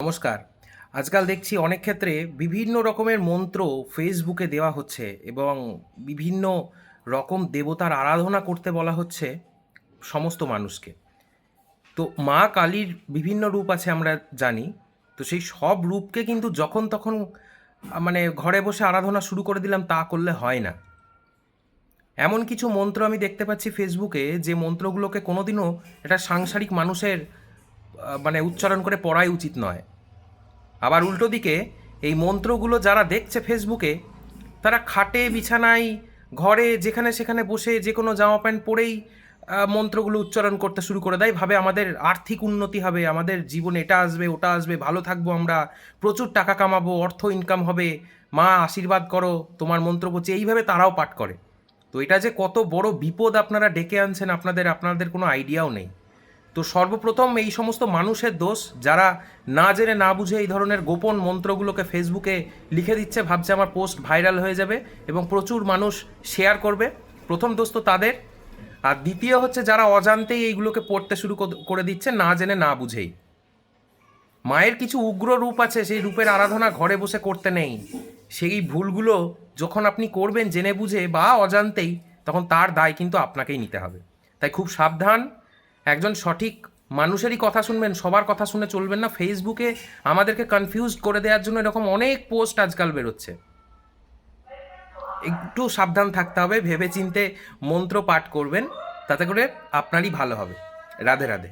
নমস্কার। আজকাল দেখছি অনেক ক্ষেত্রে বিভিন্ন রকমের মন্ত্র ফেসবুকে দেওয়া হচ্ছে এবং বিভিন্ন রকম দেবতার আরাধনা করতে বলা হচ্ছে সমস্ত মানুষকে। তো মা কালীর বিভিন্ন রূপ আছে আমরা জানি। তো সেই সব রূপকে কিন্তু যখন তখন মানে ঘরে বসে আরাধনা শুরু করে দিলাম তা করলে হয় না। এমন কিছু মন্ত্র আমি দেখতে পাচ্ছি ফেসবুকে যে মন্ত্রগুলোকে কোনোদিনও একটা সাংসারিক মানুষের মানে উচ্চারণ করে পড়াই উচিত নয়। আবার উল্টো দিকে এই মন্ত্রগুলো যারা দেখছে ফেসবুকে তারা খাটে বিছানায় ঘরে যেখানে সেখানে বসে যে কোনো জামা প্যান্ট পরেই মন্ত্রগুলো উচ্চারণ করতে শুরু করে দেয়, ভাবে আমাদের আর্থিক উন্নতি হবে, আমাদের জীবনে এটা আসবে ওটা আসবে, ভালো থাকবো, আমরা প্রচুর টাকা কামাবো, অর্থ ইনকাম হবে, মা আশীর্বাদ করো, তোমার মন্ত্র পড়ছে, এইভাবে তারাও পাঠ করে। তো এটা যে কত বড় বিপদ আপনারা ডেকে আনছেন আপনাদের আপনাদের কোনো আইডিয়াও নেই। তো সর্বপ্রথম এই সমস্ত মানুষের দোষ যারা না জেনে না বুঝে এই ধরনের গোপন মন্ত্রগুলোকে ফেসবুকে লিখে দিচ্ছে, ভাবছে আমার পোস্ট ভাইরাল হয়ে যাবে এবং প্রচুর মানুষ শেয়ার করবে। প্রথম দোষ তো তাদের। আর দ্বিতীয় হচ্ছে যারা অজান্তেই এইগুলোকে পড়তে শুরু করে দিচ্ছে না জেনে না বুঝেই। মায়ের কিছু উগ্র রূপ আছে, সেই রূপের আরাধনা ঘরে বসে করতে নেই। সেই ভুলগুলো যখন আপনি করবেন জেনে বুঝে বা অজান্তেই, তখন তার দায় কিন্তু আপনাকেই নিতে হবে। তাই খুব সাবধান, একজন সঠিক মানুষেরই কথা শুনবেন, সবার কথা শুনে চলবেন না। ফেসবুকে আমাদেরকে কনফিউজ করে দেওয়ার জন্য এরকম অনেক পোস্ট আজকাল বেরোচ্ছে। একটু সাবধান থাকতে হবে, ভেবেচিন্তে মন্ত্র পাঠ করবেন, তাতে করে আপনারই ভালো হবে। রাধে রাধে।